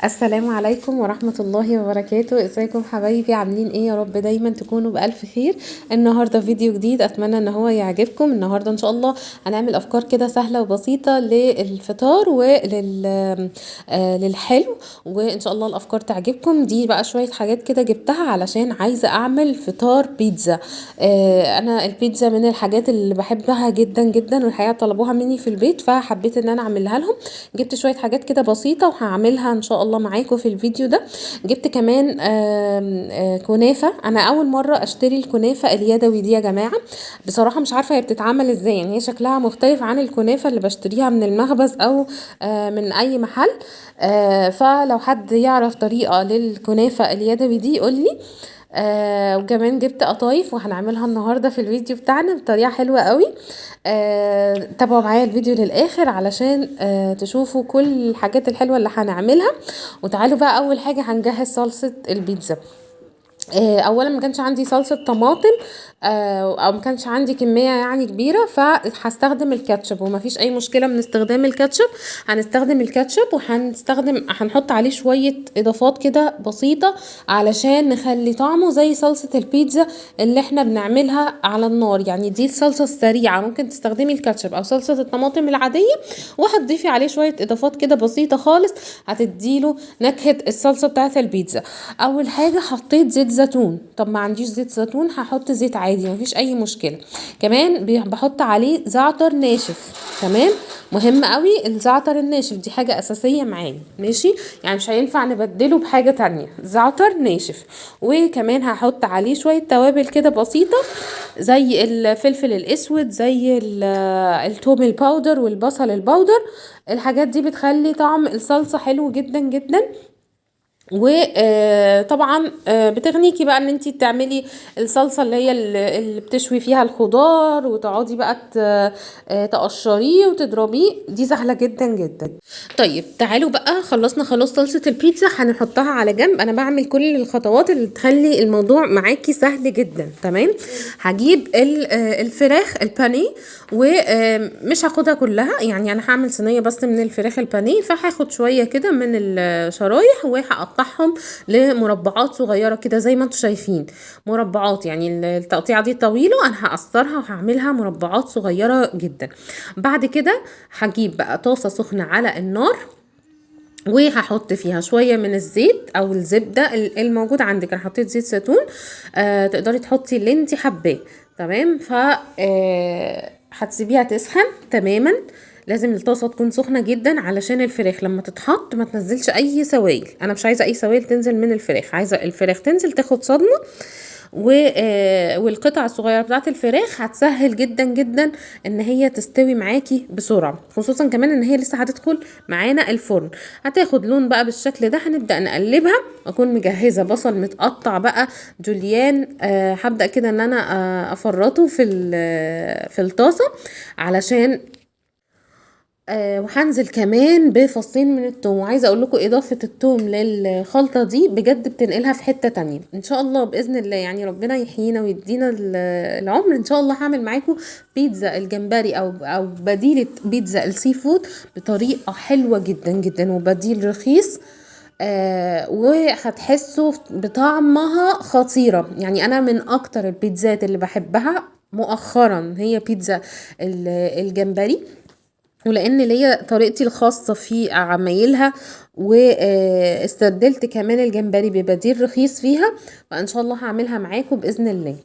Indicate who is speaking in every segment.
Speaker 1: السلام عليكم ورحمة الله وبركاته. ازيكم حبايبي؟ عاملين ايه؟ يا رب دايما تكونوا بألف خير. النهاردة فيديو جديد، اتمنى ان هو يعجبكم. النهاردة ان شاء الله هنعمل افكار كده سهلة وبسيطة للفطار للحلو، وان شاء الله الافكار تعجبكم. دي بقى شوية حاجات كده جبتها علشان عايزة اعمل فطار بيتزا. انا البيتزا من الحاجات اللي بحبها جدا جدا، والحقيقة طلبوها مني في البيت فحبيت ان انا اعملها لهم. جبت شوية حاجات كده بسيطة وهعملها ان شاء الله معاكم في الفيديو ده. جبت كمان كنافة. انا اول مرة اشتري الكنافة اليدوي دي يا جماعة. بصراحة مش عارفة هي بتتعمل ازاي، يعني هي شكلها مختلف عن الكنافة اللي بشتريها من المخبز او من اي محل. فلو حد يعرف طريقة للكنافة اليدوي دي يقولي. وكمان جبت قطايف وهنعملها النهارده في الفيديو بتاعنا بطريقه حلوه قوي. تابعوا معايا الفيديو للاخر علشان تشوفوا كل الحاجات الحلوه اللي هنعملها. وتعالوا بقى، اول حاجه هنجهز صلصه البيتزا. اولا ما كانش عندي صلصه طماطم، او ما كانش عندي كميه يعني كبيره، فهستخدم الكاتشب وما فيش اي مشكله من استخدام الكاتشب. هنستخدم الكاتشب هنحط عليه شويه اضافات كده بسيطه علشان نخلي طعمه زي صلصه البيتزا اللي احنا بنعملها على النار. يعني دي الصلصه السريعه، ممكن تستخدمي الكاتشب او صلصه الطماطم العاديه، وهتضيفي عليه شويه اضافات كده بسيطه خالص هتديله نكهه الصلصه بتاعه البيتزا. اول حاجه حطيت زيت زيتون. طب ما عنديش زيت زيتون هحط زيت عادي، مفيش اي مشكله. كمان بحط عليه زعتر ناشف. تمام. مهم قوي الزعتر الناشف، دي حاجه اساسيه معايا، ماشي؟ يعني مش هينفع نبدله بحاجه تانية، زعتر ناشف. وكمان هحط عليه شويه توابل كده بسيطه، زي الفلفل الاسود، زي التوم الباودر والبصل الباودر. الحاجات دي بتخلي طعم الصلصه حلو جدا جدا. وطبعا بتغنيكي بقى ان انتي تعملي الصلصه اللي هي اللي بتشوي فيها الخضار وتقعدي بقى تقشريه وتضربيه. دي سهله جدا جدا. طيب تعالوا بقى، خلصنا خلاص صلصه البيتزا هنحطها على جنب. انا بعمل كل الخطوات اللي تخلي الموضوع معاكي سهل جدا. تمام. هجيب الفراخ البانيه، ومش هاخدها كلها، يعني انا هعمل صينيه بس من الفراخ البانيه، فهاخد شويه كده من الشرايح وهقطعهم لمربعات صغيره كده زي ما انتم شايفين. مربعات، يعني التقطيعه دي طويله، انا هقصرها وهعملها مربعات صغيره جدا. بعد كده هجيب بقى طاسه سخنه على النار، وهحط فيها شويه من الزيت او الزبده الموجود عندك. انا حطيت زيت زيتون، تقدري تحطي اللي انت حباه. تمام. ف هتسيبيها تسخن تماما. لازم الطاسه تكون سخنه جدا علشان الفراخ لما تتحط ما تنزلش اي سوائل. انا مش عايزه اي سوائل تنزل من الفراخ، عايزه الفراخ تنزل تاخد صدمه. والقطع الصغيره بتاعه الفراخ هتسهل جدا جدا ان هي تستوي معاكي بسرعه، خصوصا كمان ان هي لسه هتدخل معانا الفرن. هتاخد لون بقى بالشكل ده، هنبدا نقلبها. اكون مجهزه بصل متقطع بقى جوليان. هبدا كده ان انا افرطه في الطاسه علشان وهنزل كمان بفصين من التوم. وعايزه اقول لكم اضافه التوم للخلطه دي بجد بتنقلها في حته تانية ان شاء الله باذن الله. يعني ربنا يحيينا ويدينا العمر، ان شاء الله هعمل معاكم بيتزا الجمبري او بديله بيتزا السي فود بطريقه حلوه جدا جدا، وبديل رخيص. وهتحسوا بطعمها خطيره. يعني انا من اكتر البيتزات اللي بحبها مؤخرا هي بيتزا الجمبري، ولان ليا طريقتي الخاصه في عمايلها، واستبدلت كمان الجمبري ببديل رخيص فيها. فان شاء الله هعملها معاكم باذن الله.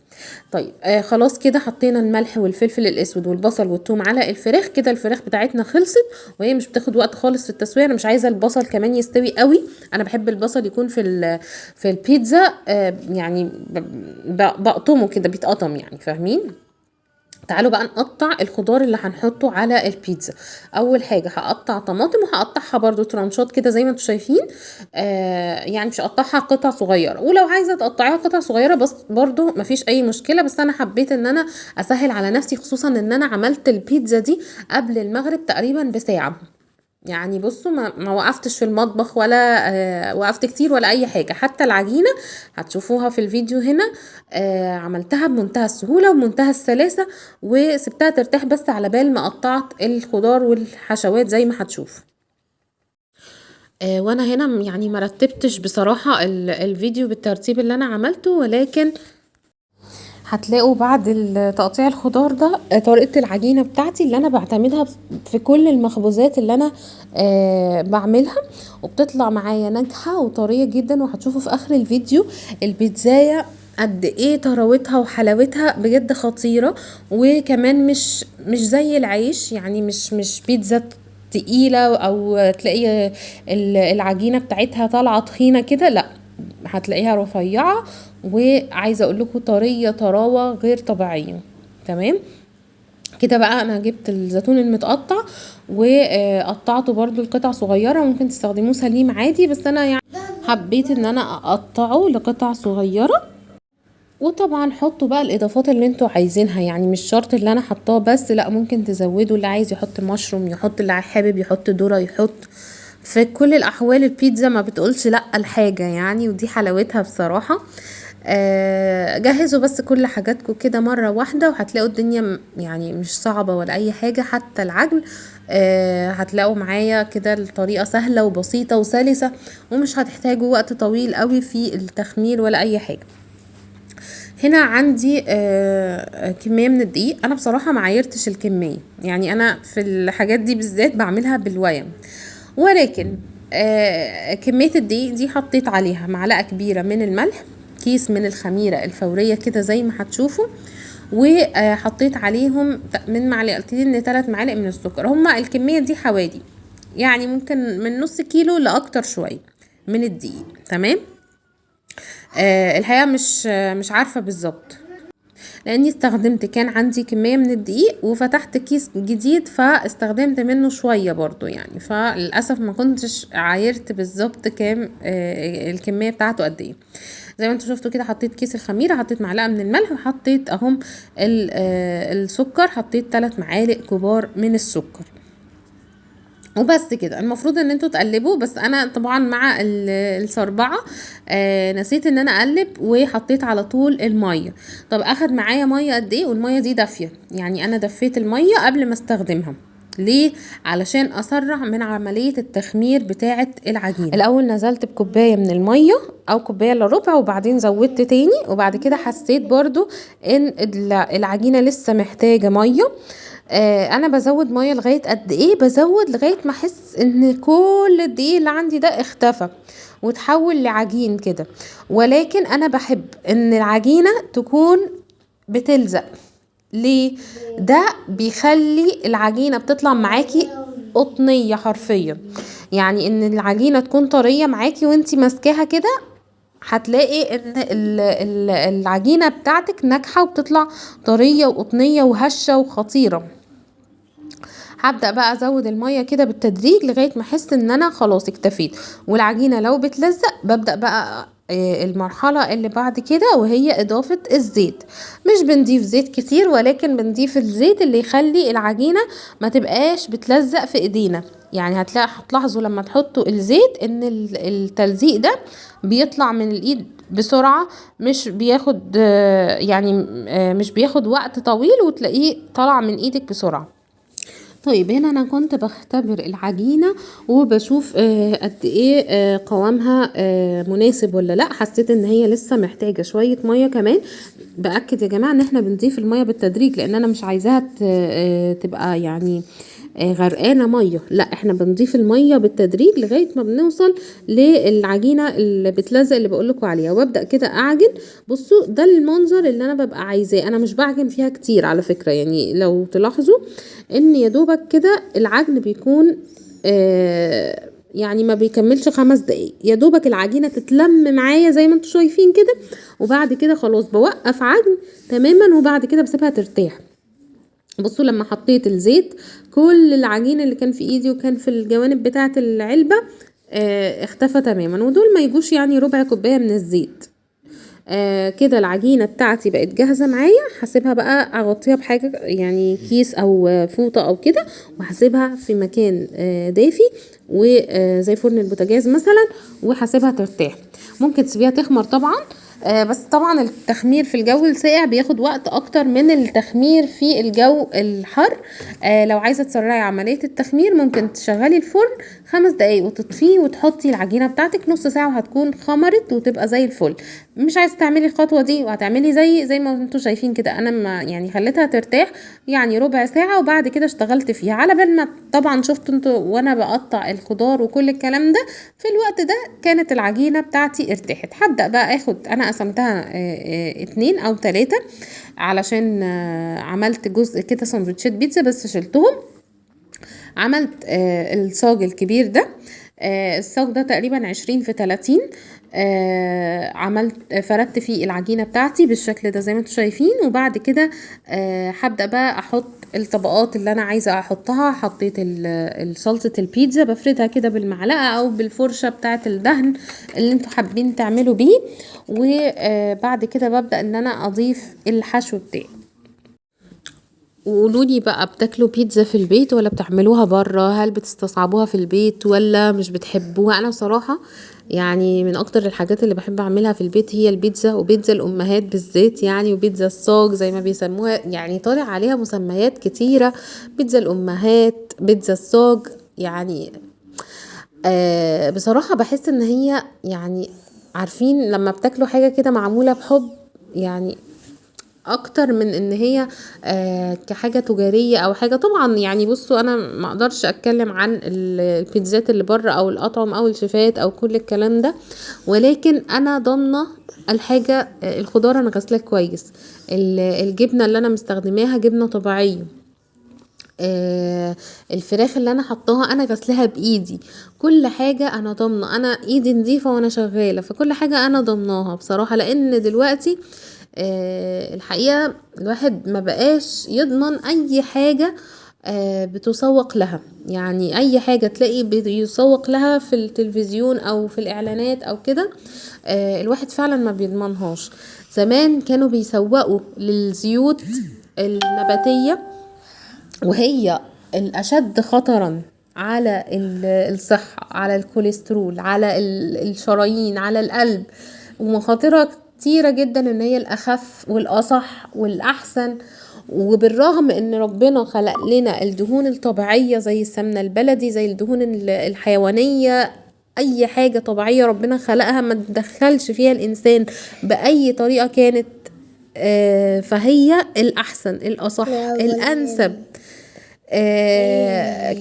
Speaker 1: طيب خلاص كده حطينا الملح والفلفل الاسود والبصل والثوم على الفراخ. كده الفراخ بتاعتنا خلصت، وهي مش بتاخد وقت خالص في التسويه. انا مش عايزه البصل كمان يستوي قوي، انا بحب البصل يكون في البيتزا يعني بقطمه كده، بيتقطم يعني، فاهمين؟ تعالوا بقى نقطع الخضار اللي هنحطه على البيتزا. اول حاجه هقطع طماطم، وهقطعها برضو ترانشات كده زي ما انتم شايفين. يعني مش هقطعها قطع صغيره، ولو عايزه تقطعيها قطع صغيره بس برضو مفيش اي مشكله. بس انا حبيت ان انا اسهل على نفسي، خصوصا ان انا عملت البيتزا دي قبل المغرب تقريبا بساعه. يعني بصوا، ما وقفتش في المطبخ ولا وقفت كتير ولا اي حاجه. حتى العجينه هتشوفوها في الفيديو هنا، عملتها بمنتهى السهوله ومنتهى السلاسه، وسبتها ترتاح بس على بال ما قطعت الخضار والحشوات زي ما هتشوف. وانا هنا يعني مرتبتش بصراحة الفيديو بالترتيب اللي انا عملته، ولكن هتلاقوا بعد تقطيع الخضار ده طريقة العجينة بتاعتي اللي انا بعتمدها في كل المخبوزات اللي انا بعملها، وبتطلع معايا ناجحة وطرية جدا. وهتشوفوا في اخر الفيديو البيتزاية قد ايه طراوتها وحلاوتها بجد خطيرة. وكمان مش زي العيش، يعني مش بيتزا تقيلة او تلاقي العجينة بتاعتها طالعة تخينة كده، لا، هتلاقيها رفيعة، وعايزه اقول لكم طريه طراوه غير طبيعيه. تمام كده بقى. انا جبت الزيتون المتقطع وقطعته برضو لقطع صغيره، ممكن تستخدموه سليم عادي، بس انا يعني حبيت ان انا اقطعه لقطع صغيره. وطبعا حطوا بقى الاضافات اللي انتوا عايزينها، يعني مش شرط اللي انا حطاه بس، لا، ممكن تزودوا، اللي عايز يحط مشروم يحط، اللي حابب يحط ذره يحط. في كل الاحوال البيتزا ما بتقولش لا الحاجه يعني، ودي حلاوتها بصراحه. جهزوا بس كل حاجاتكم كده مرة واحدة، وهتلاقوا الدنيا يعني مش صعبة ولا اي حاجة. حتى العجن هتلاقوا معايا كده الطريقة سهلة وبسيطة وسلسة، ومش هتحتاجوا وقت طويل قوي في التخمير ولا اي حاجة. هنا عندي كمية من الدقيق. انا بصراحة معايرتش الكمية، يعني انا في الحاجات دي بالذات بعملها بالويم، ولكن كمية الدقيق دي حطيت عليها معلقة كبيرة من الملح، كيس من الخميرة الفورية كده زي ما هتشوفوا، وحطيت عليهم من معلقتين ل3 معالق من السكر. هما الكمية دي حوالي يعني ممكن من نص كيلو لأكتر شوية من الدقيق. تمام. الحقيقة مش عارفة بالظبط، لاني استخدمت كان عندي كمية من الدقيق وفتحت كيس جديد فاستخدمت منه شوية برضو يعني، فللأسف ما كنتش عايرت بالظبط كام الكمية بتاعته قد ايه. زي ما انتوا شفتوا كده، حطيت كيس الخميرة، حطيت معلقة من الملح، وحطيت اهم السكر، حطيت 3 معالق كبار من السكر، وبس كده. المفروض ان انتوا تقلبوا، بس انا طبعا مع الصربعه نسيت ان انا اقلب وحطيت على طول الميه. طب اخد معايا ميه قد ايه؟ والميه دي دافيه، يعني انا دفيت الميه قبل ما استخدمها. ليه؟ علشان اسرع من عمليه التخمير بتاعه العجينه. الاول نزلت بكوبايه من الميه او كوبايه الا ربع، وبعدين زودت تاني، وبعد كده حسيت برضو ان العجينه لسه محتاجه ميه. انا بزود ميه لغايه قد ايه؟ بزود لغايه ما احس ان كل الدقيق اللي عندي ده اختفى وتحول لعجين كده. ولكن انا بحب ان العجينه تكون بتلزق. ليه؟ ده بيخلي العجينه بتطلع معاكي قطنيه حرفيا، يعني ان العجينه تكون طريه معاكي وانتي ماسكاها كده، هتلاقي ان العجينه بتاعتك ناجحه وبتطلع طريه وقطنيه وهشه وخطيره. هبدأ بقى ازود المية كده بالتدريج لغاية ما احس ان انا خلاص اكتفيت. والعجينة لو بتلزق ببدأ بقى المرحلة اللي بعد كده، وهي اضافة الزيت. مش بنضيف زيت كتير، ولكن بنضيف الزيت اللي يخلي العجينة ما تبقاش بتلزق في ايدينا. يعني هتلاحظوا لما تحطوا الزيت ان التلزيق ده بيطلع من الايد بسرعة، مش بياخد يعني مش بياخد وقت طويل، وتلاقيه طلع من ايدك بسرعة. طيب هنا انا كنت بختبر العجينة وبشوف قد ايه قوامها مناسب ولا لا. حسيت ان هي لسه محتاجة شوية مية كمان. باكد يا جماعة ان احنا بنضيف المية بالتدريج، لان انا مش عايزاها تبقى يعني غرقانه ميه، لا، احنا بنضيف الميه بالتدريج لغايه ما بنوصل للعجينه اللي بتلزق اللي بقولكوا عليها، وابدا كده اعجن. بصوا ده المنظر اللي انا ببقى عايزاه. انا مش بعجن فيها كتير على فكره، يعني لو تلاحظوا ان يا دوبك كده العجن بيكون يعني ما بيكملش 5 دقايق، يا دوبك العجينه تتلم معايا زي ما انتوا شايفين كده، وبعد كده خلاص بوقف عجن تماما، وبعد كده بسيبها ترتاح. بصوا لما حطيت الزيت، كل العجين اللي كان في ايدي وكان في الجوانب بتاعه العلبه اختفى تماما، ودول ما يجوش يعني ربع كوبايه من الزيت. كده العجينه بتاعتي بقت جاهزه معايا. هسيبها بقى اغطيها بحاجه يعني كيس او فوطه او كده، وهسيبها في مكان دافي وزي فرن البوتاجاز مثلا، وهسيبها ترتاح. ممكن تسيبيها تخمر طبعا، بس طبعا التخمير في الجو الساقع بياخد وقت اكتر من التخمير في الجو الحر. لو عايزه تسرعي عمليه التخمير ممكن تشغلي الفرن 5 دقايق وتطفيه وتحطي العجينه بتاعتك نص ساعه وهتكون خمرت وتبقى زي الفل. مش عايزه تعملي الخطوه دي وهتعملي زي ما انتوا شايفين كده، انا ما يعني خليتها ترتاح يعني ربع ساعه وبعد كده اشتغلت فيها على بال ما طبعا شفتوا انتوا وانا بقطع الخضار وكل الكلام ده. في الوقت ده كانت العجينه بتاعتي ارتاحت. هبدا بقى اخد، انا قسمتها 2 أو 3 علشان عملت جزء كده سندوتشات بيتزا بس شلتهم. عملت الصاج الكبير ده، الصاج ده تقريبا 20 في 30. عملت فردت فيه العجينة بتاعتي بالشكل ده زي ما انتوا شايفين. وبعد كده هبدأ بقى احط الطبقات اللي انا عايزة احطها. حطيت صلصة البيتزا بفردها كده بالمعلقة او بالفرشة بتاعة الدهن اللي انتوا حابين تعملوا بيه. وبعد كده ببدأ ان انا اضيف الحشو بتاعي. وقولولي بقى، بتاكلوا بيتزا في البيت ولا بتعملوها بره؟ هل بتستصعبوها في البيت ولا مش بتحبوها؟ انا بصراحة يعني من اكتر الحاجات اللي بحب اعملها في البيت هي البيتزا، وبيتزا الامهات بالذات يعني، وبيتزا الصاج زي ما بيسموها، يعني طالع عليها مسميات كتيرة. بيتزا الامهات، بيتزا الصاج يعني. بصراحة بحس ان هي يعني، عارفين لما بتاكلوا حاجة كده معمولة بحب يعني، اكتر من ان هي كحاجة تجارية او حاجة. طبعا يعني بصوا، انا ما اقدرش اتكلم عن البيتزات اللي بره او الاطعم او الشيفات او كل الكلام ده، ولكن انا ضامنة الحاجة. الخضار انا غسلاه كويس، الجبنة اللي انا مستخدماها جبنة طبيعية، الفراخ اللي انا حطاها انا غسلها بايدي. كل حاجة انا ضامنة، انا ايدي نظيفة وانا شغالة، فكل حاجة انا ضامناها بصراحة. لان دلوقتي الحقيقة الواحد ما بقاش يضمن اي حاجة بتسوق لها. يعني اي حاجة تلاقي بيسوق لها في التلفزيون او في الاعلانات او كده، الواحد فعلا ما بيضمنهاش. زمان كانوا بيسوقوا للزيوت النباتية، وهي الأشد خطرا على الصحة، على الكوليسترول، على الشرايين، على القلب، ومخاطرها كتيرة جدا ان هي الأخف والأصح والأحسن. وبالرغم ان ربنا خلق لنا الدهون الطبيعية زي السمنة البلدي، زي الدهون الحيوانية، اي حاجة طبيعية ربنا خلقها ما تدخلش فيها الانسان بأي طريقة كانت، فهي الأحسن الأصح الأنسب.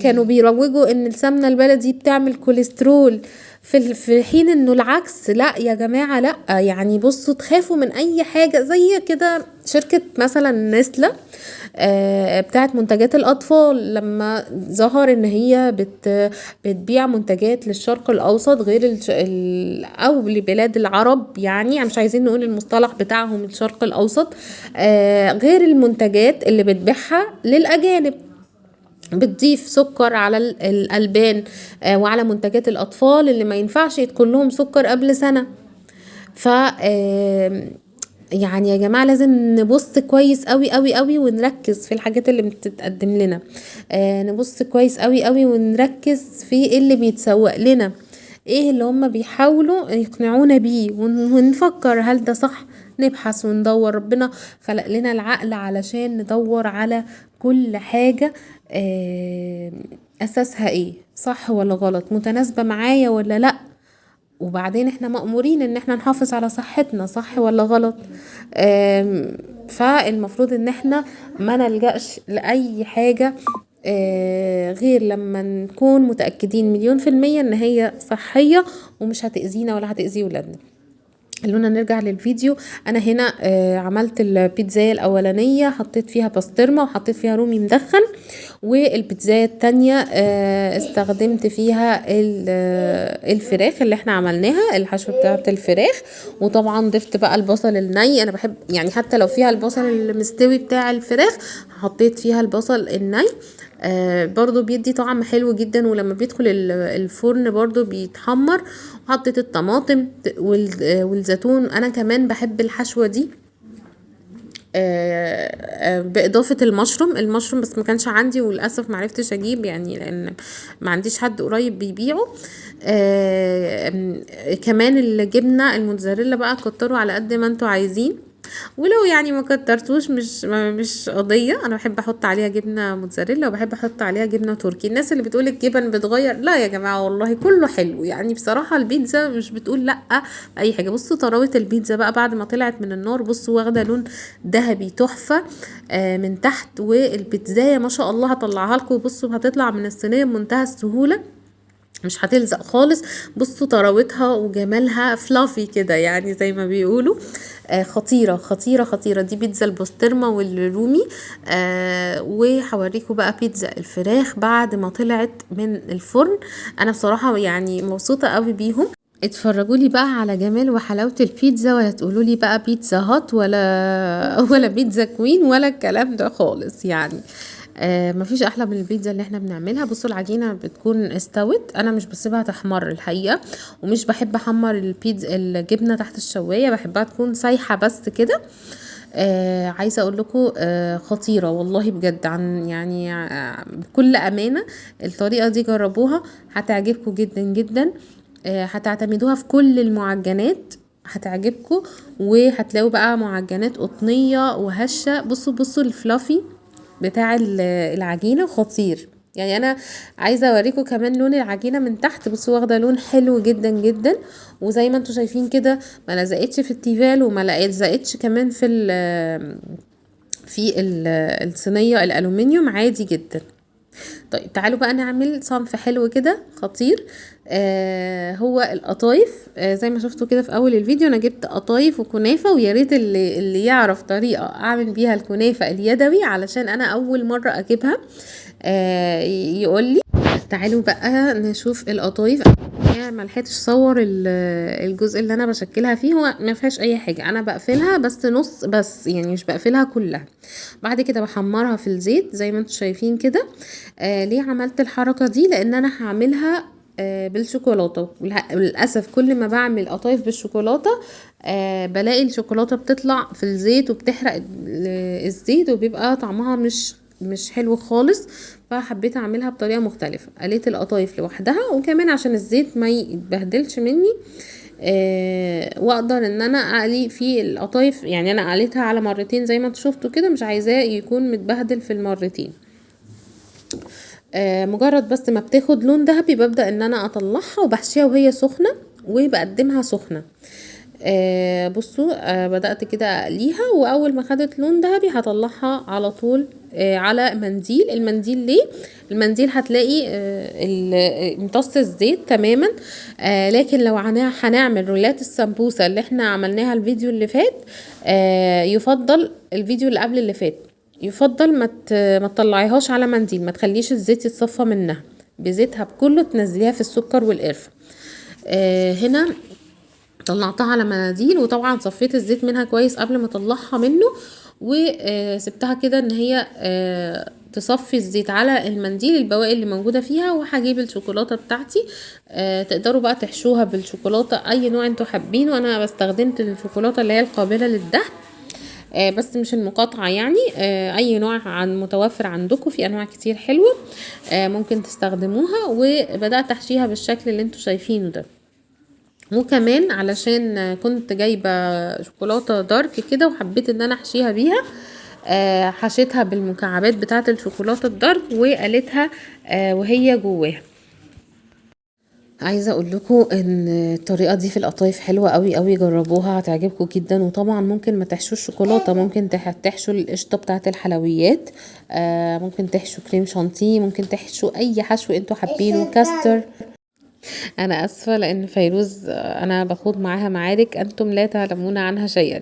Speaker 1: كانوا بيروجوا ان السمنة البلدي بتعمل كوليسترول، في حين انه العكس. لا يا جماعة، لا يعني بصوا، تخافوا من اي حاجة زي كده. شركة مثلا نسلة بتاعت منتجات الاطفال، لما ظهر ان هي بتبيع منتجات للشرق الاوسط غير او لبلاد العرب، يعني مش عايزين نقول المصطلح بتاعهم الشرق الاوسط، غير المنتجات اللي بتبيعها للاجانب. بتضيف سكر على الألبان وعلى منتجات الأطفال اللي ما ينفعش يدخل لهم سكر قبل سنة. ف يعني يا جماعة لازم نبص كويس قوي قوي قوي ونركز في الحاجات اللي بتتقدم لنا. نبص كويس قوي قوي ونركز في ايه اللي بيتسوق لنا، ايه اللي هم بيحاولوا يقنعونا بيه، ونفكر هل ده صح. نبحث وندور. ربنا خلق لنا العقل علشان ندور على كل حاجة اساسها ايه، صح ولا غلط، متناسبة معايا ولا لا. وبعدين احنا مأمورين ان احنا نحافظ على صحتنا، صح ولا غلط. فالمفروض ان احنا ما نلجأش لأي حاجة غير لما نكون متأكدين 1000000% ان هي صحية ومش هتأذينا ولا هتأذي ولادنا. خلونا نرجع للفيديو. انا هنا عملت البيتزا الاولانيه، حطيت فيها بسطرمه وحطيت فيها رومي مدخن. والبيتزا التانية استخدمت فيها الفراخ اللي احنا عملناها، الحشو بتاعه الفراخ. وطبعا ضفت بقى البصل الني، انا بحب يعني حتى لو فيها البصل المستوي بتاع الفراخ حطيت فيها البصل الني. برضو بيدي طعم حلو جدا، ولما بيدخل الفرن برضو بيتحمر. وحطيت الطماطم والزيتون. انا كمان بحب الحشوة دي باضافة المشروم بس ما كانش عندي وللاسف ما عرفتش اجيب، يعني لان ما عنديش حد قريب بيبيعه. كمان الجبنة الموتزاريلا بقى كتروا على قد ما انتوا عايزين. ولو يعني ما كترتوش مش قضيه. انا بحب احط عليها جبنه موتزاريلا وبحب احط عليها جبنه تركي. الناس اللي بتقول الجبن بتغير، لا يا جماعه والله كله حلو يعني. بصراحه البيتزا مش بتقول لا اي حاجه. بصوا طراوه البيتزا بقى بعد ما طلعت من النار، بصوا واخده لون ذهبي تحفه من تحت. والبيتزايه ما شاء الله هطلعها لكم، بصوا هتطلع من الصينيه بمنتهى السهوله، مش هتلزق خالص. بصوا طراوتها وجمالها فلافي كده يعني زي ما بيقولوا. خطيرة خطيرة خطيرة. دي بيتزا البسطرمة والرومي. وهوريكم بقى بيتزا الفراخ بعد ما طلعت من الفرن. انا بصراحة يعني مبسوطة قوي بيهم. اتفرجوا لي بقى على جمال وحلاوة البيتزا، ولا تقولوا لي بقى بيتزا هات ولا بيتزا كوين ولا الكلام ده خالص يعني. مفيش احلى من البيتزا اللي احنا بنعملها. بصوا العجينه بتكون استوت، انا مش بسيبها تحمر الحقيقه، ومش بحب احمر البيتزا الجبنه تحت الشوايه، بحبها تكون سايحه بس كده. عايزه اقول لكم خطيره والله بجد، عن يعني بكل امانه الطريقه دي جربوها هتعجبكم جدا جدا. هتعتمدوها في كل المعجنات هتعجبكم. وهتلاقوا بقى معجنات قطنيه وهشه. بصوا الفلافي بتاع العجينه خطير يعني. انا عايزه اوريكم كمان لون العجينه من تحت. بصوا واخده لون حلو جدا جدا، وزي ما انتم شايفين كده ما لزقتش في التيفال وما لزقتش كمان في الصينيه الالومنيوم، عادي جدا. طيب تعالوا بقى نعمل صنف حلو كده خطير. هو القطايف. زي ما شفتوا كده في اول الفيديو انا جبت قطايف وكنافه، ويا ريت اللي يعرف طريقه اعمل بيها الكنافه اليدوي علشان انا اول مره اجيبها يقول لي. تعالوا بقى نشوف القطايف. انا ما لحقتش اصور الجزء اللي انا بشكلها فيه، هو ما فيهاش اي حاجه، انا بقفلها بس نص بس يعني مش بقفلها كلها. بعد كده بحمرها في الزيت زي ما انتم شايفين كده. ليه عملت الحركه دي؟ لان انا هعملها بالشوكولاته. للاسف كل ما بعمل قطايف بالشوكولاته بلاقي الشوكولاته بتطلع في الزيت وبتحرق الزيت وبيبقى طعمها مش حلو خالص. فحبيت اعملها بطريقه مختلفه، قليت القطايف لوحدها، وكمان عشان الزيت ما يتبهدلش مني واقدر ان انا اقلي في القطايف. يعني انا قليتها على مرتين زي ما انتوا شفتوا كده، مش عايزاه يكون متبهدل في المرتين. مجرد بس ما بتاخد لون ذهبي ببدأ ان انا اطلعها وبحشيها وهي سخنة وبقدمها سخنة. بصوا بدأت كده اقليها، واول ما خدت لون ذهبي هطلعها على طول على منديل. المنديل ليه؟ المنديل هتلاقي امتص الزيت تماما. لكن لو هنعمل رولات السمبوسة اللي احنا عملناها الفيديو اللي فات، يفضل الفيديو اللي قبل اللي فات، يفضل ما تطلعيهاش على منديل، ما تخليش الزيت يتصفى منها، بزيتها بكله تنزليها في السكر والقرفة. هنا طلعتها على مناديل، وطبعا صفيت الزيت منها كويس قبل ما اطلعها منه، وسبتها كده ان هي تصفي الزيت على المنديل البواقي اللي موجودة فيها. وهجيب الشوكولاتة بتاعتي. تقدروا بقى تحشوها بالشوكولاتة اي نوع انتوا حابينه. انا بستخدمت الشوكولاتة اللي هي القابلة للدهن بس مش المقاطعة يعني. اي نوع متوفر عندكم، في انواع كتير حلوة ممكن تستخدموها. وبدأت احشيها بالشكل اللي انتوا شايفينه ده. وكمان علشان كنت جايبة شوكولاتة دارك كده وحبيت ان انا احشيها بيها، حشيتها بالمكعبات بتاعة الشوكولاتة الدارك وقلتها وهي جواها. عايزه اقول لكم ان الطريقه دي في القطايف حلوه قوي قوي، جربوها هتعجبكم جدا. وطبعا ممكن ما تحشوش شوكولاته، ممكن تحشوا القشطه بتاعه الحلويات، ممكن تحشوا كريم شانتيه، ممكن تحشوا اي حشو انتوا حابينه، كاستر. انا اسفه لان فيروز انا بخوض معاها معارك انتم لا تعلمون عنها شيئا.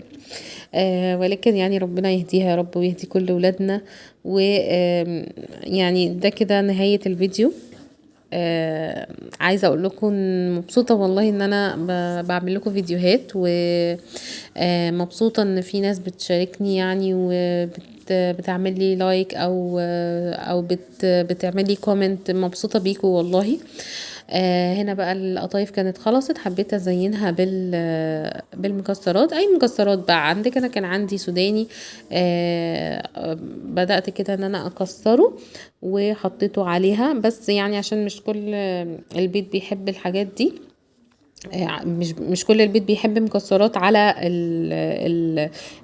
Speaker 1: ولكن يعني ربنا يهديها يا رب ويهدي كل ولادنا. ويعني ده كده نهايه الفيديو. عايزه اقول لكم مبسوطه والله ان انا بعمل لكم فيديوهات، ومبسوطه ان في ناس بتشاركني يعني بتعمل لي لايك او بتعمل لي كومنت. مبسوطه بيكم والله. هنا بقى القطايف كانت خلصت، حبيت ازينها بالمكسرات، اي مكسرات بقى عندك. انا كان عندي سوداني بدأت كده ان انا اكسره وحطيته عليها، بس يعني عشان مش كل البيت بيحب الحاجات دي مش كل البيت بيحب مكسرات على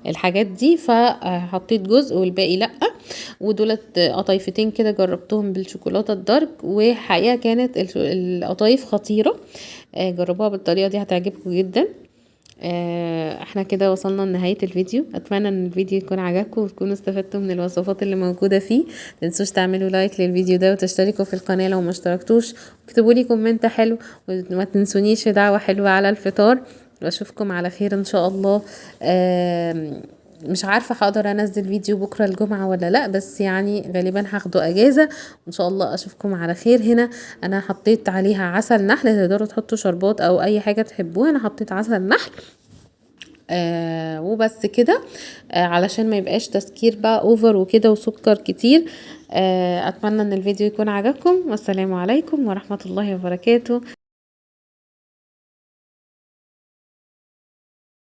Speaker 1: الحاجات دي، فحطيت جزء والباقي لأ. ودولت قطايفتين كده جربتهم بالشوكولاتة الدارك، وحقيقة كانت القطايف خطيرة. جربوها بالطريقة دي هتعجبكم جدا. احنا كده وصلنا لنهاية الفيديو. اتمنى ان الفيديو يكون عجبكم وتكونوا استفدتوا من الوصفات اللي موجودة فيه. متنسوش تعملوا لايك للفيديو ده وتشتركوا في القناة لو ما اشتركتوش، واكتبوا لي كومنت حلو، وما تنسونيش في دعوة حلوة على الفطار. واشوفكم على خير ان شاء الله. مش عارفة هقدر انزل فيديو بكرة الجمعة ولا لا، بس يعني غالبا هاخده اجازة. وان شاء الله اشوفكم على خير. هنا انا حطيت عليها عسل نحل، تقدروا تحطوا شربات او اي حاجة تحبوها. انا حطيت عسل نحل وبس كده. علشان ما يبقاش تسكير بقى اوفر وكده وسكر كتير. اتمنى ان الفيديو يكون عجبكم، والسلام عليكم ورحمة الله وبركاته.